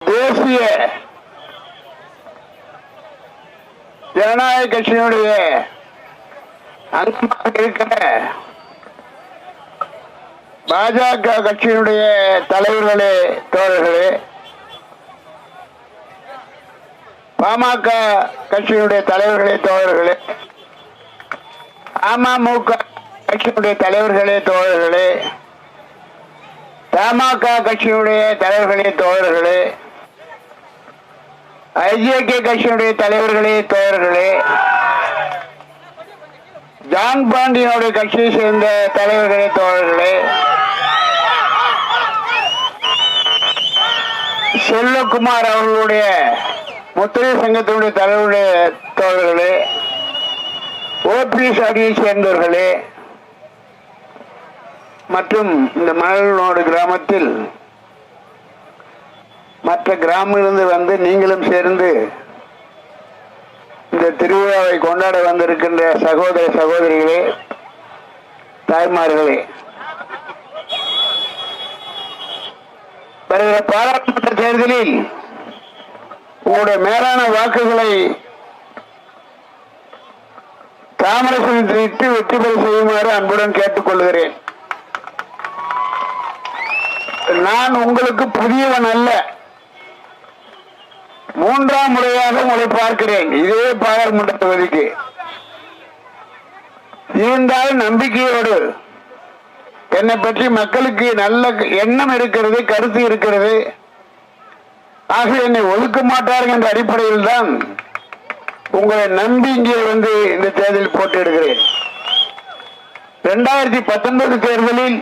தேசிய ஜனநாயக கட்சியினுடைய அங்கமாக இருக்கிற பாஜக கட்சியினுடைய தலைவர்களே, தோழர்களே, பாமக கட்சியினுடைய தலைவர்களே, தோழர்களே, அமமுக கட்சியினுடைய தலைவர்களே, தோழர்களே, தமாக கட்சியினுடைய தலைவர்களே, தோழர்களே, ஐஜேகே கட்சியினுடைய தலைவர்களே, தோழர்களே, ஜான் பாண்டியனுடைய கட்சியை சேர்ந்த தலைவர்களே, தோழர்களே, செல்லகுமார் அவர்களுடைய முத்திரை சங்கத்தினுடைய தலைவருடைய தோழர்களே, ஓபிஎஸ் அணியை சேர்ந்தவர்களே மற்றும் இந்த மணலோடு கிராமத்தில் மற்ற கிராமத்திலிருந்து வந்து நீங்களும் சேர்ந்து இந்த திருவிழாவை கொண்டாட வந்திருக்கின்ற சகோதர சகோதரிகளே, தாய்மார்களே, வருகிற பாராளுமன்ற தேர்தலில் உங்களுடைய மேலான வாக்குகளை தாமரசனிட்டு வெற்றி பெற செய்யுமாறு அன்புடன் கேட்டுக்கொள்கிறேன். நான் உங்களுக்கு புதியவன் அல்ல, மூன்றாம் முறையாக உங்களை பார்க்கிறேன் இதே பாராளுமன்ற தொகுதிக்கு. இருந்தாலும் நம்பிக்கையோடு என்னை பற்றி மக்களுக்கு நல்ல எண்ணம் இருக்கிறது, கருத்து இருக்கிறது, ஆக என்னை ஒதுக்க மாட்டார்கள் என்ற அடிப்படையில் தான் உங்களை நம்பி இங்கே வந்து இந்த தேர்தலில் போட்டியிடுகிறேன். 2019 தேர்தலில்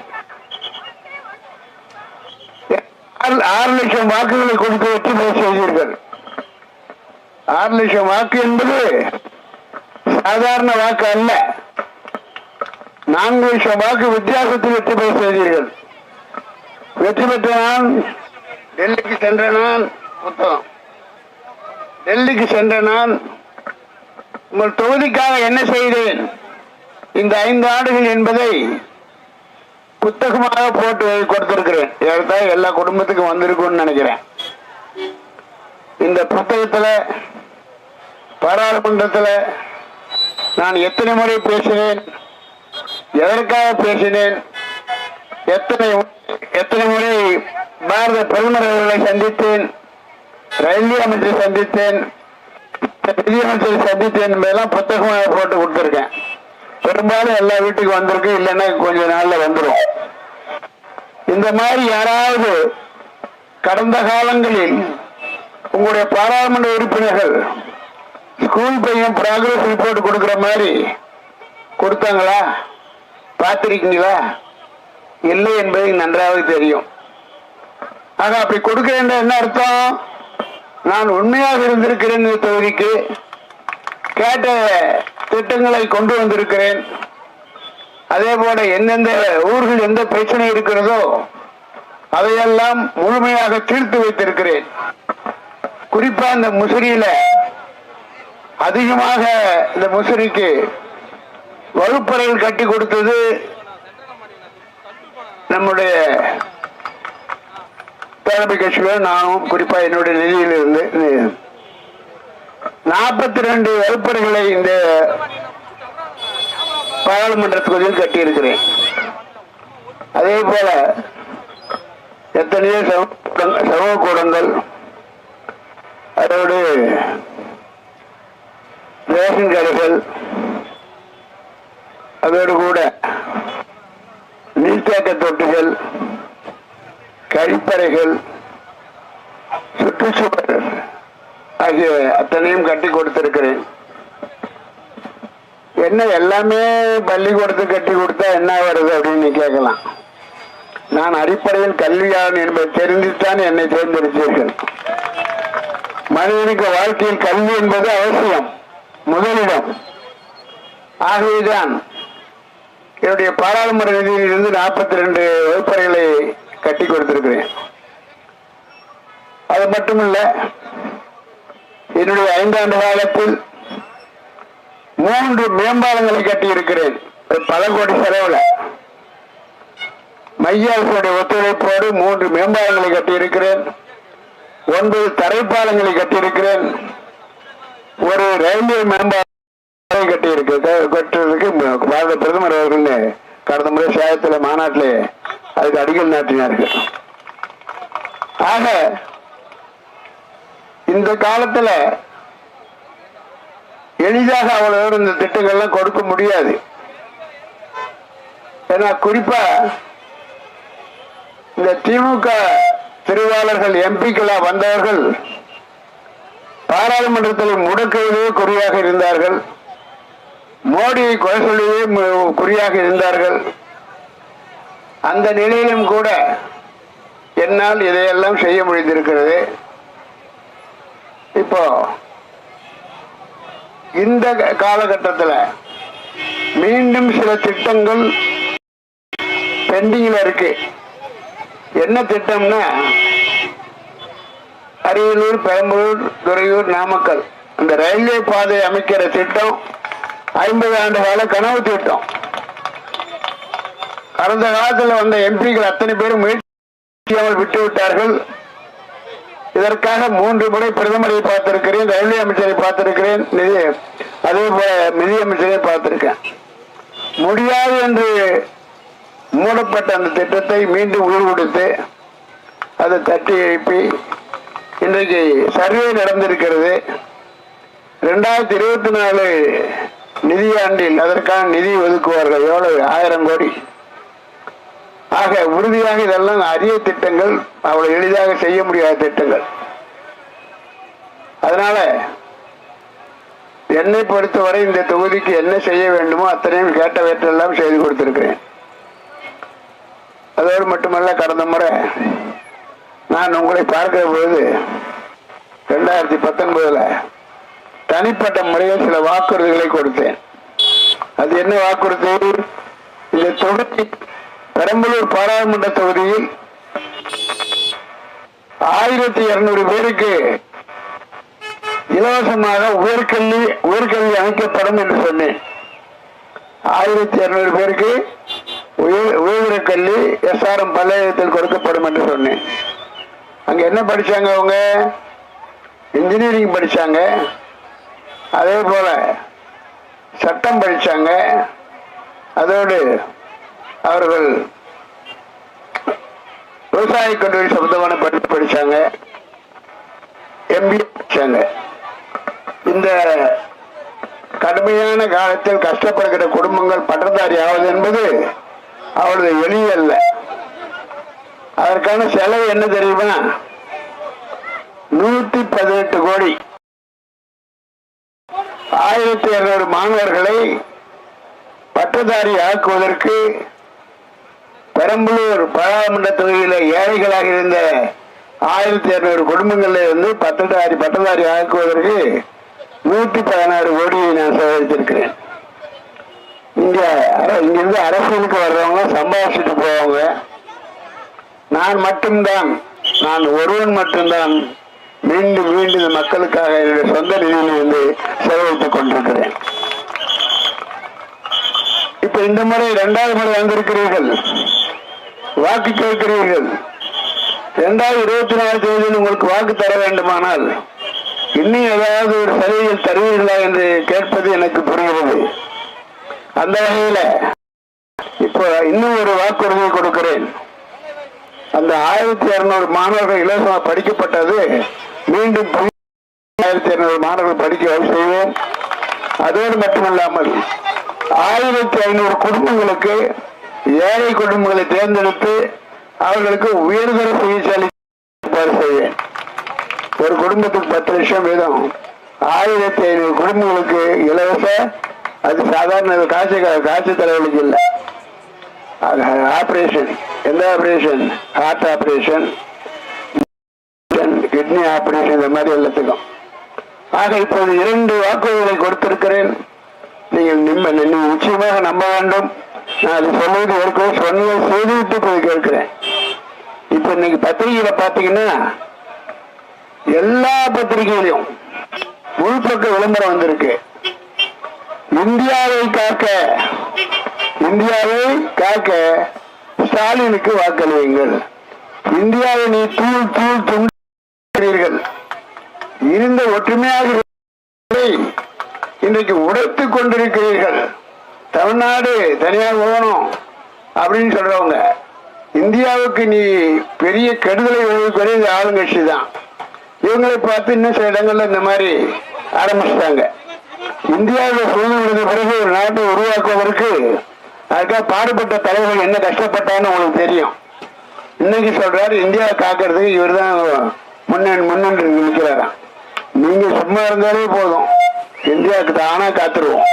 6 லட்சம் வாக்குகளை கொடுத்து வெற்றி பெற செய்தீர்கள். 6 லட்சம் வாக்கு என்பது சாதாரண வாக்கு அல்ல. 4 லட்சம் வாக்கு வித்தியாசத்தில் வெற்றி பெற செய்தீர்கள். வெற்றி பெற்ற நான் டெல்லிக்கு சென்ற நான் உங்கள் தொகுதிக்காக என்ன செய்தேன் இந்த 5 ஆண்டுகள் என்பதை புத்தகமாக போட்டு கொடுத்திருக்கிறேன். எல்லா குடும்பத்துக்கும் வந்திருக்கும்னு நினைக்கிறேன். இந்த புத்தகத்தில் பாராளுமன்றத்தில் நான் எத்தனை முறை பேசினேன், எதற்காக பேசினேன், எத்தனை முறை பாரத பிரதமர் அவர்களை சந்தித்தேன், ரயில்வே அமைச்சரை சந்தித்தேன், நிதியமைச்சரை சந்தித்தேன் என்பதெல்லாம் புத்தகமாக போட்டு கொடுத்திருக்கேன். பெரும்பாலும் எல்லா வீட்டுக்கு வந்திருக்கு, இல்லைன்னா கொஞ்ச நாள்ல வந்துடும். இந்த மாதிரி யாராவது கடந்த காலங்களில் உங்களுடைய பாராளுமன்ற உறுப்பினர்கள் ஸ்கூல் பையன் ப்ராக்ரஸ் ரிப்போர்ட் கொடுக்கிற மாதிரி கொடுத்தாங்களா, பார்த்திருக்கீங்களா? இல்லை என்பது நன்றாக தெரியும். ஆக அப்படி கொடுக்கிறேன் என்ன அர்த்தம்? நான் உண்மையாக இருந்திருக்கிறேன், இந்த தொகுதிக்கு கேட்ட திட்டங்களை கொண்டு வந்திருக்கிறேன். அதே போல எந்தெந்த ஊர்கள் எந்த பிரச்சனை இருக்கிறதோ அதையெல்லாம் முழுமையாக தீர்த்து வைத்திருக்கிறேன். குறிப்பா இந்த முசிறியில அதிகமாக இந்த முசிறிக்கு வகுப்பறைகள் கட்டி கொடுத்தது நம்முடைய தலைமை கட்சிகள். நானும் குறிப்பா என்னுடைய நிதியிலிருந்து 42 வகுப்பறைகளை இந்த பாராளுமன்ற தொகுதியில் கட்டியிருக்கிறேன். அதே போல எத்தனையோ சமூக கூடங்கள், அதோடு ரேஷன் கடைகள், அதோடு கூட நீர்த்தேக்க தொட்டிகள், கழிப்பறைகள், சுற்றுச்சூழல் ஆகிய அத்தனையும் கட்டி கொடுத்திருக்கிறேன். என்ன எல்லாமே பள்ளிக்கூடத்துக்கு கட்டி கொடுத்தா என்ன வருது அப்படின்னு கேட்கலாம். நான் அடிப்படையில் கல்வியாளன் என்பதை தெரிந்துத்தான் என்னை தேர்ந்தெடுத்தீர்கள். மனிதனுக்கு வாழ்க்கையில் கல்வி என்பது அவசியம், முதலிடம். ஆகவேதான் என்னுடைய பாராளுமன்ற நிதியிலிருந்து 42 வகுப்பறைகளை கட்டி கொடுத்திருக்கிறேன். அது மட்டுமல்ல, என்னுடைய 5 ஆண்டு காலத்தில் 3 மேம்பாலங்களை கட்டி இருக்கிறேன். பல கோடி செலவுல மைய அரசுடைய ஒத்துழைப்போடு 3 மேம்பாலங்களை கட்டி இருக்கிறேன். 9 தரைப்பாலங்களை கட்டியிருக்கிறேன். ஒரு ரயில்வே மேம்பாலை கட்டுறதுக்கு பாரத பிரதமர் அவர்கள் கடந்த முறை சேலத்தில் மாநாட்டிலே அதுக்கு அடிக்கல் நாட்டினார்கள். ஆக இந்த காலத்தில் எளிதாக அவ்வளவு இந்த திட்டங்கள்லாம் கொடுக்க முடியாது. ஏன்னா குறிப்பா இந்த திமுக திருவாளர்கள் எம்பிக்களா வந்தவர்கள் பாராளுமன்றத்தில் முடக்குவதே குறியாக இருந்தார்கள். மோடியை கொலை சொல்வதே குறியாக இருந்தார்கள். அந்த நிலையிலும் கூட என்னால் இதையெல்லாம் செய்ய முடிந்திருக்கிறது. இப்போ இந்த காலகட்டத்தில் மீண்டும் சில திட்டங்கள் பெண்டிங்ல இருக்கு. என்ன திட்டம்னா அரியலூர், பெரம்பலூர், துறையூர், நாமக்கல் அந்த ரயில்வே பாதை அமைக்கிற திட்டம் 50 ஆண்டு கால கனவு திட்டம். கடந்த காலத்தில் வந்த எம்பிக்கள் அத்தனை பேரும் முயற்சியாமல் விட்டு விட்டார்கள். இதற்காக 3 முறை பிரதமரை பார்த்திருக்கிறேன், ரயில்வே அமைச்சரை பார்த்திருக்கிறேன், அதே போல நிதி அமைச்சரை பார்த்திருக்கேன். முடியாது என்று மூடப்பட்ட அந்த திட்டத்தை மீண்டும் உயிர் கொடுத்து அதை தட்டி எழுப்பி இன்றைக்கு சர்வே நடந்திருக்கிறது. 2024 நிதியாண்டில் அதற்கான நிதி ஒதுக்குவார்கள். எவ்வளவு? 1000 கோடி. ஆக உறுதியாக இதெல்லாம் அரிய திட்டங்கள், அவ்வளவு எளிதாக செய்ய முடியாத திட்டங்கள். அதனால என்னை பொறுத்தவரை இந்த தொகுதிக்கு என்ன செய்ய வேண்டுமோ அத்தனையும் கேட்டவற்றெல்லாம் செய்து கொடுத்திருக்கிறேன். அதோடு மட்டுமல்ல, கடந்த முறை நான் உங்களை பார்க்கிற பொழுது 2019 தனிப்பட்ட முறையில் சில வாக்குறுதிகளை கொடுத்தேன். அது என்ன வாக்குறுதி? இந்த தொகுதி பெரம்பலூர் பாராளுமன்ற தொகுதியில் 1200 பேருக்கு இலவசமாக உயர்கல்வி அமைக்கப்படும் என்று சொன்னேன். 1200 பேருக்கு உயர்கல்வி SRM பல்கலைக்கழகத்தில் கொடுக்கப்படும் என்று சொன்னேன். அங்க என்ன படிச்சாங்க? அவங்க இன்ஜினியரிங் படிச்சாங்க, அதே போல சட்டம் படிச்சாங்க, அதோடு அவர்கள் விவசாய கல்லூரி சம்பந்தமான படிப்பு படிச்சாங்க, MBA படிச்சாங்க. இந்த கடுமையான காலத்தில் கஷ்டப்படுகிற குடும்பங்கள் பட்டதாரி ஆவது என்பது அவ்வளவு எளியல்ல. அதற்கான செலவு என்ன தெரியுமா? 118 கோடி. 1200 மாணவர்களை பட்டதாரி ஆக்குவதற்கு பெரம்பலூர் பாராளுமன்ற தொகுதியில் ஏழைகளாக இருந்த 1200 குடும்பங்களில் இருந்து பட்டதாரி ஆக்குவதற்கு 116 கோடியை நான் செலவழித்திருக்கிறேன். இங்கிருந்து அரசியலுக்கு வர்றவங்க சம்பாதிச்சுட்டு போவாங்க. நான் ஒருவன் மட்டும்தான் மீண்டும் மீண்டும் இந்த மக்களுக்காக என்னுடைய சொந்த நிதியிலிருந்து செலவழித்துக் கொண்டிருக்கிறேன். இப்ப இந்த முறை 2வது முறை வந்திருக்கிறீர்கள், வாக்கு கேட்கிறீர்கள். 2024 தேதியில் உங்களுக்கு வாக்கு தர வேண்டுமானால் இன்னும் ஏதாவது ஒரு சலுகைகள் தருவீர்களா என்று கேட்பது எனக்கு புரிகிறது. அந்த வகையில இப்போ இன்னும் ஒரு வாக்குறுதியை கொடுக்கிறேன். அந்த 1200 மாணவர்கள் இலவசமாக படிக்கப்பட்டது மீண்டும் 1200 மாணவர்கள் படிக்க செய்வோம். அதோடு மட்டுமல்லாமல் 1500 குடும்பங்களுக்கு, ஏழை குடும்பங்களை தேர்ந்தெடுத்து அவர்களுக்கு உயர்தர சிகிச்சை அளிக்க செய்வேன். ஒரு குடும்பத்துக்கு 10 லட்சம் வீதம் 1500 குடும்பங்களுக்கு இலவச. அது சாதாரண காய்ச்சல் தலைவலிக்கு இல்லை, ஆபரேஷன். எந்த operation? Heart operation, kidney operation, இந்த மாதிரி எல்லாத்துக்கும். ஆக இப்போது 2 வாக்குறுதிகளை கொடுத்திருக்கிறேன். நீங்கள் நிச்சயமாக நம்ப வேண்டும். நான் அது சொல்வது ஏற்கனவே செய்துவிட்டு போய் கேட்கிறேன். இப்ப இன்னைக்கு பத்திரிகையில பாத்தீங்கன்னா எல்லா பத்திரிகையிலும் உள்பக்க விளம்பரம் வந்திருக்கு. இந்தியாவை காக்க ஸ்டாலினுக்கு வாக்களியுங்கள். இந்தியாவை நீ தூள் இருந்த ஒற்றுமையாக இன்றைக்கு உடைத்துக் கொண்டிருக்கிறீர்கள். தமிழ்நாடு தனியாக போகணும் அப்படின்னு சொல்றவங்க இந்தியாவுக்கு நீ பெரிய கெடுதலை விளைவிக்கூடிய இந்த ஆளுங்கட்சி தான். இவங்களை பார்த்து இன்னும் சில இடங்கள்ல இந்த மாதிரி ஆரம்பிச்சிட்டாங்க. இந்தியாவில் சுதந்திர பிறகு ஒரு நாட்டை உருவாக்குவதற்கு அதுக்காக பாடுபட்ட தலைவர்கள் என்ன கஷ்டப்பட்டான்னு உங்களுக்கு தெரியும். இன்னைக்கு சொல்றாரு இந்தியாவை காக்கிறதுக்கு இவர் தான் முன்னென்று நிற்கிறாராம். நீங்க சும்மா இருந்தாலே போதும், இந்தியாவுக்கு தானா காத்துருவோம்.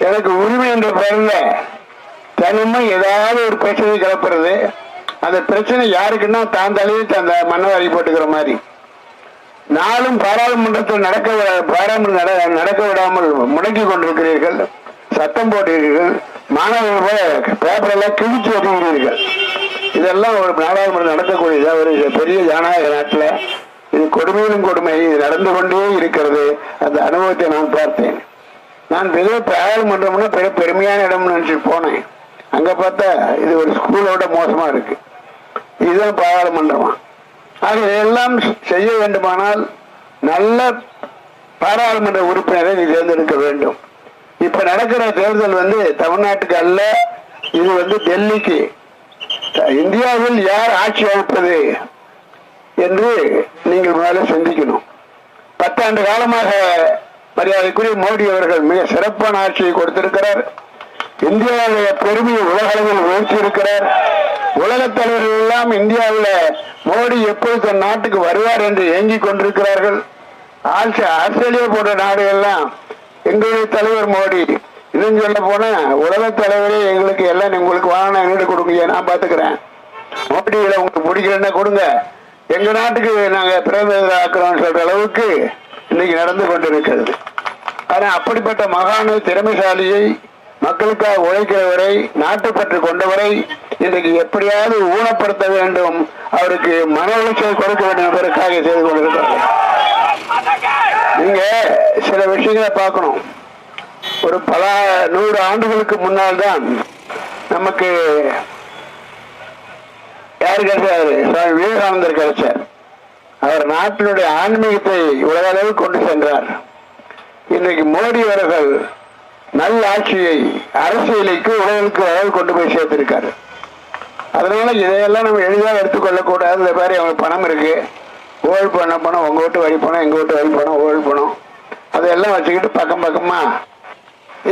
எனக்கு உரிமை என்ற பெயர்ல தினமும் ஏதாவது ஒரு பிரச்சனை கிளப்புறது. அந்த பிரச்சனை யாருக்குன்னா தான் தலையை அந்த மன்னவாரி போட்டுக்கிற மாதிரி. நாளும் பாராளுமன்றத்தில் நடக்க விடாமல் முடக்கி கொண்டிருக்கிறீர்கள், சத்தம் போடுகிறீர்கள், மாணவர்கள் பேப்பரெல்லாம் கிழிச்சு வருகிறீர்கள். இதெல்லாம் ஒரு நாடாளுமன்றம் நடக்கக்கூடியதா? ஒரு பெரிய ஜனநாயக நாட்டில் இது கொடுமையிலும் கொடுமை இது நடந்து கொண்டே இருக்கிறது. அந்த அனுபவத்தை நான் பார்த்தேன். நான் பெரிய பாராளுமன்றம்னா பெரிய பெருமையான இடம்னு நினைச்சிட்டு போனேன். அங்க பார்த்தா இது ஒரு ஸ்கூலோட மோசமா இருக்கு. இதுதான் பாராளுமன்றமா? ஆக இதையெல்லாம் செய்ய வேண்டுமானால் நல்ல பாராளுமன்ற உறுப்பினரை நீ தேர்ந்தெடுக்க வேண்டும். இப்ப நடக்கிற தேர்தல் தமிழ்நாட்டுக்கு அல்ல, இது டெல்லிக்கு. இந்தியாவில் யார் ஆட்சி அமைப்பது என்று நீங்கள் முதல்ல சிந்திக்கணும். 10 ஆண்டு காலமாக மரியாதைக்குரிய மோடி அவர்கள் மிக சிறப்பான ஆட்சியை கொடுத்திருக்கிறார். இந்தியாவுடைய பெருமையை உலக அளவில் உயர்த்தியிருக்கிறார். உலக தலைவர்கள் எல்லாம் இந்தியாவில் மோடி எப்போது தன் நாட்டுக்கு வருவார் என்று ஏங்கிக் கொண்டிருக்கிறார்கள். ஆஸ்திரேலியா போன்ற நாடுகள்லாம் எங்களுடைய தலைவர் மோடி, இன்னும் சொல்ல போன உலக தலைவரே எங்களுக்கு எல்லாம் உங்களுக்கு வாங்கின எங்கிட்ட கொடுங்க, நான் பாத்துக்கிறேன், மோடிகளை உங்களுக்கு பிடிக்கலன்னா கொடுங்க, எங்க நாட்டுக்கு நாங்க பிரதமர் ஆக்குறோம் சொல்ற அளவுக்கு இன்னைக்கு நடந்து கொண்டிருக்கிறது. ஆனா அப்படிப்பட்ட மகான திறமைசாலியை, மக்களுக்காக உழைக்கிறவரை, நாட்டுப்பற்று கொண்டவரை இன்றைக்கு எப்படியாவது ஊனப்படுத்த வேண்டும், அவருக்கு மன உளைச்சலை கொடுக்க வேண்டும் என்பதற்காக செய்து கொண்டிருக்கிறார். நீங்க சில விஷயங்களை பார்க்கணும். ஒரு பல 100 ஆண்டுகளுக்கு முன்னால் தான் நமக்கு யாரு கிடைச்சாரு? சுவாமி விவேகானந்தர் கிடைச்சார். அவர் நாட்டினுடைய ஆன்மீகத்தை உலக அளவில் கொண்டு சென்றார். இன்றைக்கு மோடி அவர்கள் நல்ல ஆட்சியை அரசியலுக்கு உலகிற்கு அளவு கொண்டு போய் சேர்த்திருக்காரு. அதனால இதையெல்லாம் நம்ம எளிதாக எடுத்துக்கொள்ளக்கூடாது. இந்த மாதிரி அவங்க பணம் இருக்கு, ஊழல் பண்ண பணம், உங்க வீட்டு வரி பணம், எங்க வீட்டு வரி பணம், ஊழல் பணம், அதையெல்லாம் வச்சுக்கிட்டு பக்கம் பக்கமா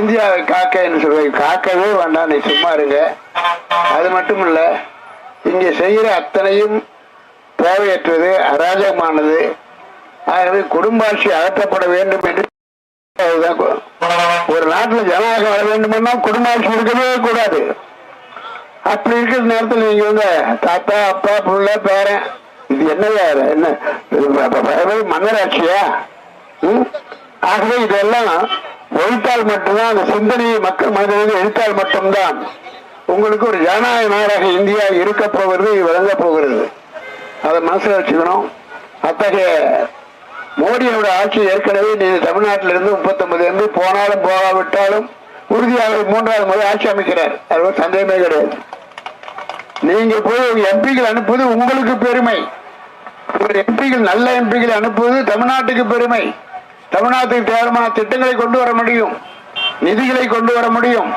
இந்தியாவை காக்க என்று சொல்லுவாங்க. காக்கவே வேண்டாம், நீ சும்மா இருங்க. அது மட்டும் இல்ல, இங்கே செய்கிற அத்தனையும் தேவையற்றது, அராஜகமானது. ஆகவே குடும்ப ஆட்சி அகற்றப்பட வேண்டும் என்று ஒரு நாட்டில் ஜனநாயகம் வர வேண்டும்னா குடும்ப ஆட்சி இருக்கவே கூடாது. அப்படி இருக்கிற நேரத்தில் நீங்க தாத்தா, அப்பா, புள்ள, பேரன், இது என்ன மன்னர் ஆட்சியா? ஆகவே இதெல்லாம் ஒழித்தால் மட்டும்தான், அந்த சிந்தனையை மக்கள் மனிதர்கள் எழுத்தால் மட்டும்தான் உங்களுக்கு ஒரு ஜனநாயக நாடாக இந்தியா இருக்க போகிறது, விளங்க போகிறது. அதை மனசில் வச்சுக்கணும். அத்தகைய மோடியோட ஆட்சி ஏற்கனவே நீ தமிழ்நாட்டிலிருந்து 39 எம்பி போனாலும் போகாவிட்டாலும் உறுதியாக 3வது முறை ஆட்சி அமைக்கிறார். அது சந்தேகமே கிடையாது. நீங்க போய் எம்பிகள் அனுப்புவது உங்களுக்கு பெருமை. எம்பிகள் நல்ல எம்பிகள் அனுப்புவது தமிழ்நாட்டுக்கு பெருமை. தமிழ்நாட்டுக்கு தேவையான திட்டங்களை கொண்டு வர முடியும், நிதிகளை கொண்டு வர முடியும்,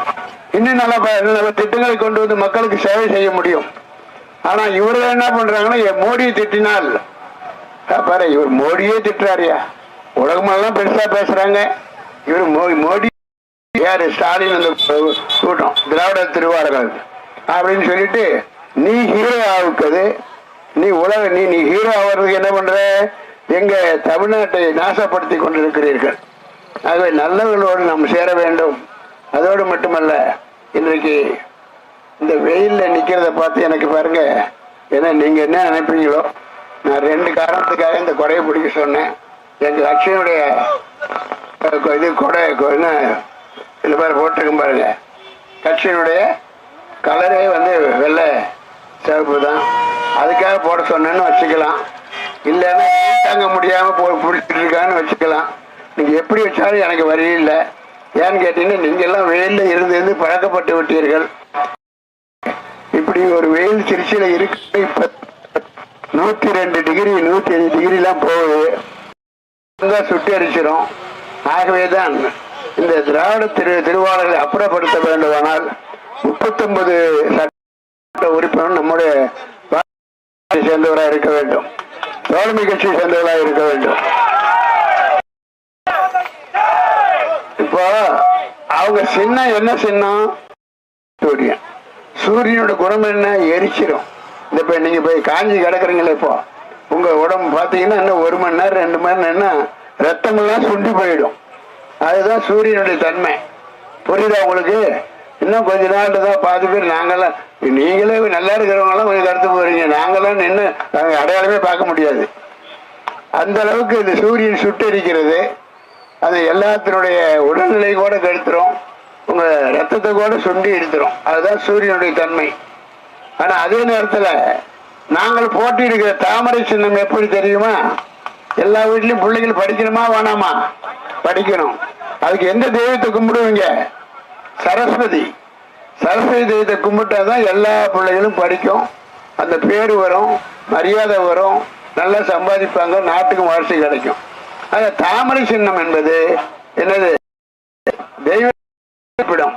இன்னும் நல்ல திட்டங்களை கொண்டு வந்து மக்களுக்கு சேவை செய்ய முடியும். ஆனா இவர்கள் என்ன பண்றாங்கன்னா, மோடியை திட்டினால் பாரு, இவர் மோடியே திட்டுறாரியா, உலகமெல்லாம் பெருசா பேசுறாங்க, இவர் மோடி யாரு? ஸ்டாலின் அந்த கூட்டம், திராவிட திருவாரர்கள் அப்படின்னு சொல்லிட்டு நீ ஹீரோ ஆகுது. நீ ஹீரோ ஆகிறதுக்கு என்ன பண்ற? எங்க தமிழ்நாட்டை நாசப்படுத்தி கொண்டிருக்கிறீர்கள். ஆகவே நல்லவர்களோடு நாம் சேர வேண்டும். அதோடு மட்டுமல்ல, இன்றைக்கு இந்த வெயில்ல நிக்கிறத பார்த்து எனக்கு பாருங்க, ஏன்னா நீங்க என்ன நினைப்பீங்களோ, நான் 2 காரணத்துக்காக இந்த கொடையை பிடிக்க சொன்னேன். எங்க கட்சியினுடைய இது கொடை என்ன இது மாதிரி போட்டிருக்கும் பாருங்க, கட்சியினுடைய கலரே வெள்ளை சிவப்பு தான், அதுக்காக போட சொன்னேன்னு வச்சுக்கலாம். இல்லைன்னா தாங்க முடியாம பிடிச்சிட்டு இருக்கான்னு வச்சுக்கலாம். நீங்க எப்படி வச்சாலும் எனக்கு வழி இல்லை. ஏன்னு கேட்டீங்கன்னா, நீங்க எல்லாம் வெயில்ல இருந்து பழக்கப்பட்டு விட்டீர்கள். இப்படி ஒரு வெயில் திருச்சியில இருக்கு. இப்ப 102 டிகிரி 105 டிகிரி எல்லாம் போகுது, சுட்டரிச்சிடும். ஆகவேதான் இந்த திராவிட திருவாளர்களை அப்புறப்படுத்த வேண்டுமானால் 39 சட்ட உறுப்பினர் நம்முடைய சேர்ந்தவராக இருக்க வேண்டும், தோழமை கட்சி சேர்ந்தவராக இருக்க வேண்டும். இப்போ அவங்க சின்னம் என்ன சின்னம்? சூரியன். சூரியனோட குணம் என்ன? எரிச்சிடும். இப்ப நீங்க போய் காஞ்சி கிடக்குறீங்களே, இப்போ உங்க உடம்பு பாத்தீங்கன்னா இன்னும் 1 மணி நேரம் 2 மணி நேரம் ரத்தம் எல்லாம் சுண்டி போயிடும். அதுதான் சூரியனுடைய தன்மை. புரியுதா உங்களுக்கு? இன்னும் கொஞ்ச நாள் தான் பாதி பேர் நாங்கெல்லாம், நீங்களே நல்லா இருக்கிறவங்க எல்லாம் கொஞ்சம் கருத்து போறீங்க, நாங்கெல்லாம் நின்று அடையாளமே பார்க்க முடியாது. அந்த அளவுக்கு இந்த சூரியன் சுட்டரிக்கிறது. அது எல்லாத்தினுடைய உடல்நிலை கூட கெடுத்துரும், உங்க ரத்தத்தை கூட சுண்டி எடுத்துரும். அதுதான் சூரியனுடைய தன்மை. ஆனா அதே நேரத்துல நாங்கள் போட்டியிடுகிற தாமரை சின்னம் எப்படி தெரியுமா? எல்லா வீட்லயும் பிள்ளைகள் படிக்கணுமா வேணாமா? படிக்கணும். அதுக்கு எந்த தெய்வத்தை கும்பிடுவீங்க? சரஸ்வதி. சரஸ்வதி தெய்வத்தை கும்பிட்டாதான் எல்லா பிள்ளைகளும் படிக்கும், அந்த பேரு வரும், மரியாதை வரும், நல்லா சம்பாதிப்பாங்க, நாட்டுக்கும் வளர்ச்சி கிடைக்கும். அந்த தாமரை சின்னம் என்பது என்னது? தெய்வ இருப்பிடம்.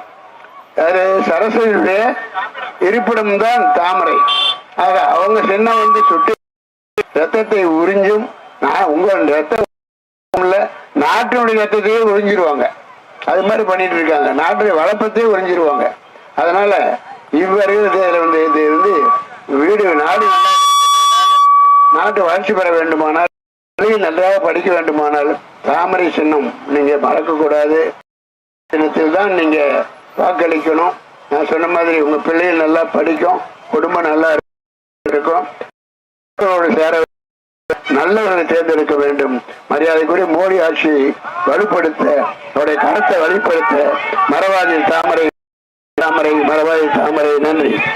அது சரஸ்வதியுடைய இருப்பிடம் தான் தாமரை. ஆக அவங்க சின்னம் சுட்டு ரத்தத்தை உறிஞ்சும். உங்க ரத்தம் நாட்டினுடைய ரத்தத்தையே உறிஞ்சிருவாங்க. அது மாதிரி பண்ணிட்டு இருக்காங்க, நாட்டுடைய வளப்பத்தையே உறிஞ்சிருவாங்க. அதனால இவர்கள் வீடு நாட்டு வளர்ச்சி பெற வேண்டுமானால், நன்றாக படிக்க வேண்டுமானால் தாமரை சின்னம் நீங்க மறக்க கூடாது. சின்னத்தில் தான் நீங்க வாக்களிக்கணும். நான் சொன்ன மாதிரி உங்க பிள்ளைகள் நல்லா படிக்கும், குடும்பம் நல்லா இருக்கும், சேர நல்லவர்களை தேர்ந்தெடுக்க வேண்டும். மரியாதைக்குரிய மோடி ஆட்சியை வலுப்படுத்த, அவருடைய கருத்தை வலுப்படுத்த மறவாதி தாமரை, தாமரை மறவாதி தாமரை. நன்றி.